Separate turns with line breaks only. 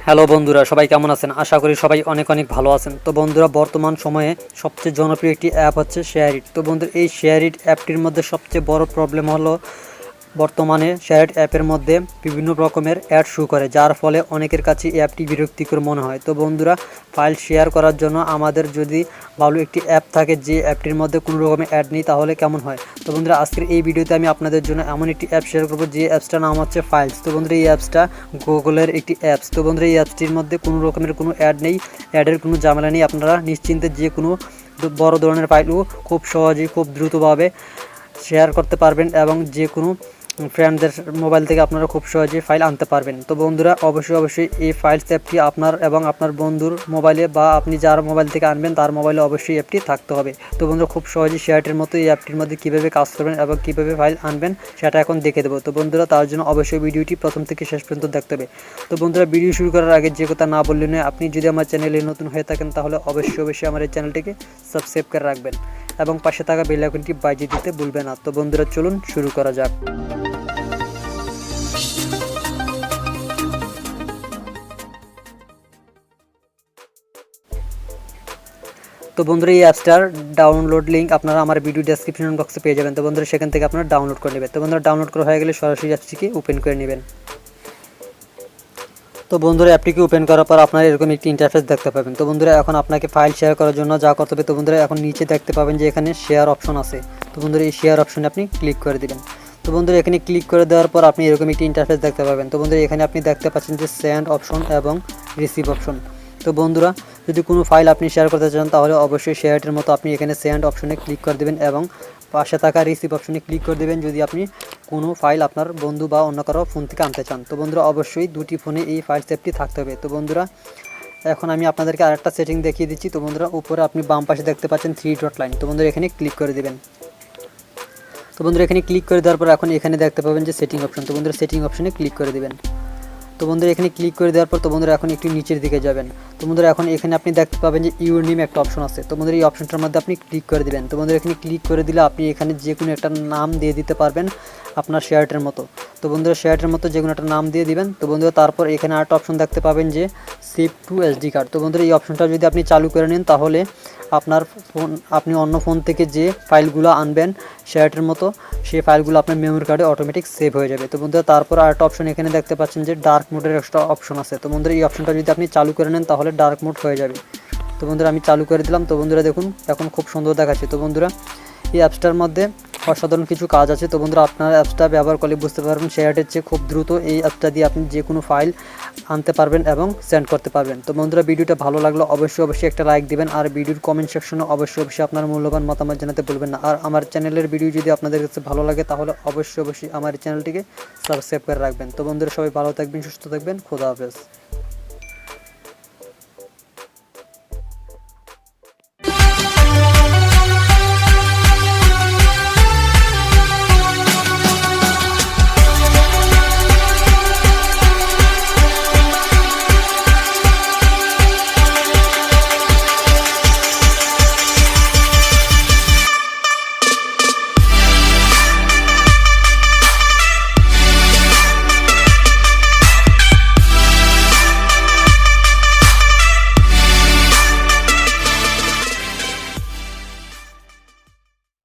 Hello বন্ধুরা, সবাই কেমন আছেন? আশা করি সবাই অনেক অনেক ভালো আছেন। তো বন্ধুরা, বর্তমান সময়ে সবচেয়ে জনপ্রিয় একটি অ্যাপ হচ্ছে SHAREit। তো বন্ধুরা, এই SHAREit অ্যাপটির মধ্যে সবচেয়ে বড় প্রবলেম হলো বর্তমানে SHAREit অ্যাপের মধ্যে বিভিন্ন রকমের অ্যাড শো করে, যার ফলে অনেকের কাছে এই অ্যাপটি বিরক্তিকর মনে হয়। তো বন্ধুরা, ফাইল শেয়ার করার জন্য আমাদের যদি ভালো একটি অ্যাপ থাকে যে অ্যাপটির মধ্যে কোনো রকমের অ্যাড নেই, তাহলে কেমন হয়? তো বন্ধুরা, আজকের এই ভিডিওতে আমি আপনাদের জন্য এমন একটি অ্যাপ শেয়ার করবো যে অ্যাপসটার নাম হচ্ছে ফাইলস। তো বন্ধুরা, এই অ্যাপসটা গুগলের একটি অ্যাপস। তো বন্ধুরা, এই অ্যাপসটির মধ্যে কোনো রকমের কোনো অ্যাড নেই, অ্যাডের কোনো ঝামেলা নেই। আপনারা নিশ্চিন্তে যে কোনো বড় ধরনের ফাইলও খুব সহজেই খুব দ্রুতভাবে শেয়ার করতে পারবেন এবং যে কোনো ফ্রেন্ডদের মোবাইল থেকে আপনারা খুব সহজেই ফাইল আনতে পারবেন। তো বন্ধুরা, অবশ্যই এই ফাইলস অ্যাপটি আপনার এবং আপনার বন্ধুর মোবাইলে বা আপনি যার মোবাইল থেকে আনবেন তার মোবাইলে অবশ্যই অ্যাপটি থাকতে হবে। তো বন্ধুরা, খুব সহজেই SHAREiটের মতো এই অ্যাপটির মধ্যে কীভাবে কাজ করবেন এবং কীভাবে ফাইল আনবেন সেটা এখন দেখে দেবো। তো বন্ধুরা, তার জন্য অবশ্যই ভিডিওটি প্রথম থেকে শেষ পর্যন্ত দেখতে হবে। তো বন্ধুরা, ভিডিও শুরু করার আগে যে কথা না বললে নয়, আপনি যদি আমার চ্যানেলে নতুন হয়ে থাকেন তাহলে অবশ্যই আমার এই চ্যানেলটিকে সাবস্ক্রাইব করে রাখবেন এবং পাশে থাকা বেল আইকনটি বাজিয়ে দিতে ভুলবেন না। তো বন্ধুরা, চলুন শুরু করা যাক। তো বন্ধুরা, এই অ্যাপসটার ডাউনলোড লিঙ্ক আপনারা আমার ভিডিও ডেসক্রিপশন বক্সে পেয়ে যাবেন। তো বন্ধুরা, সেখান থেকে আপনারা ডাউনলোড করে নেবেন। তো বন্ধুরা, ডাউনলোড করা হয়ে গেলে সরাসরি অ্যাপসটিকে ওপেন করে নেবেন। তো বন্ধুরা, অ্যাপটিকে ওপেন করার পর আপনারা এরকম একটি ইন্টারফেস দেখতে পাবেন। তো বন্ধুরা, এখন আপনাকে ফাইল শেয়ার করার জন্য যা করতে হবে, তো বন্ধুরা এখন নিচে দেখতে পাবেন যে এখানে শেয়ার অপশন আছে। তো বন্ধুরা, এই শেয়ার অপশনে আপনি ক্লিক করে দিবেন। তো বন্ধুরা, এখানে ক্লিক করে দেওয়ার পর আপনি এরকম একটি ইন্টারফেস দেখতে পাবেন। তো বন্ধুরা, এখানে আপনি দেখতে পাচ্ছেন যে সেন্ড অপশন এবং রিসিভ অপশন। তো বন্ধুরা, যদি কোনো ফাইল আপনি শেয়ার করতে চান তাহলে অবশ্যই SHAREiটের মতো আপনি এখানে সেন্ড অপশনে ক্লিক করে দেবেন এবং পাশে থাকা রিসিভ অপশনে ক্লিক করে দেবেন যদি আপনি কোনো ফাইল আপনার বন্ধু বা অন্য কারো ফোন থেকে আনতে চান। তো বন্ধুরা, অবশ্যই দুটি ফোনে এই ফাইল সেভটি থাকতে হবে। তো বন্ধুরা, এখন আমি আপনাদেরকে আরেকটা সেটিং দেখিয়ে দিচ্ছি। তো বন্ধুরা, উপরে আপনি বাম পাশে দেখতে পাচ্ছেন 3 ডট লাইন। তো বন্ধুরা, এখানে ক্লিক করে দেবেন। তো বন্ধুরা, এখানে ক্লিক করে দেওয়ার পর এখন এখানে দেখতে পাবেন যে সেটিং অপশন। তো বন্ধুরা, সেটিং অপশনে ক্লিক করে দেবেন। তো বন্ধুরা, এখানে ক্লিক করে দেওয়ার পর তো বন্ধুরা এখন একটু নিচের দিকে যাবেন। তো বন্ধুরা, এখন এখানে আপনি দেখতে পাবেন যে ইউর নেম একটা অপশন আছে। তো বন্ধুরা, এই অপশনটার মধ্যে আপনি ক্লিক করে দিবেন। তো বন্ধুরা, এখানে ক্লিক করে দিলে আপনি এখানে যে কোনো একটা নাম দিয়ে দিতে পারবেন আপনার SHAREiটের মতো। তো বন্ধুরা, SHAREiটের মতো যে কোনো একটা নাম দিয়ে দিবেন। তো বন্ধুরা, তারপর এখানে আরেকটা অপশন দেখতে পাবেন যে সেভ টু SD কার্ড। তো বন্ধুরা, এই অপশনটা যদি আপনি চালু করে নেন তাহলে আপনার আপনি অন্য ফোন থেকে যে ফাইলগুলো আনবেন SHAREiটের মতো সেই ফাইলগুলো আপনার মেমোরি কার্ডে অটোমেটিক সেভ হয়ে যাবে। তো বন্ধুরা, তারপর আরেকটা অপশন এখানে দেখতে পাচ্ছেন যে ডার্ক মোডের একটা অপশন আছে। তো বন্ধুরা, এই অপশনটা যদি আপনি চালু করে নেন তাহলে ডার্ক মোড হয়ে যাবে। তো বন্ধুরা, আমি চালু করে দিলাম। তো বন্ধুরা, দেখুন এখন খুব সুন্দর দেখাচ্ছে। তো বন্ধুরা, এই অ্যাপসটার মধ্যে অসাধারণ কিছু কাজ আছে। তো বন্ধুরা, আপনারা অ্যাপসটা ব্যবহার করলে বুঝতে পারবেন SHAREiটের চেয়ে খুব দ্রুত এই অ্যাপসটা দিয়ে আপনি যে কোনো ফাইল আনতে পারবেন এবং সেন্ড করতে পারবেন। তো বন্ধুরা, ভিডিওটা ভালো লাগলো অবশ্যই একটা লাইক দিবেন আর ভিডিওর কমেন্ট সেকশনে অবশ্যই আপনার মূল্যবান মতামত জানাতে ভুলবেন না। আর আমার চ্যানেলের ভিডিও যদি আপনাদের কাছে ভালো লাগে তাহলে অবশ্যই আমার চ্যানেলটিকে সাবস্ক্রাইব করে রাখবেন। তো বন্ধুরা, সবাই ভালো থাকবেন, সুস্থ থাকবেন, খোদা হাফেজ।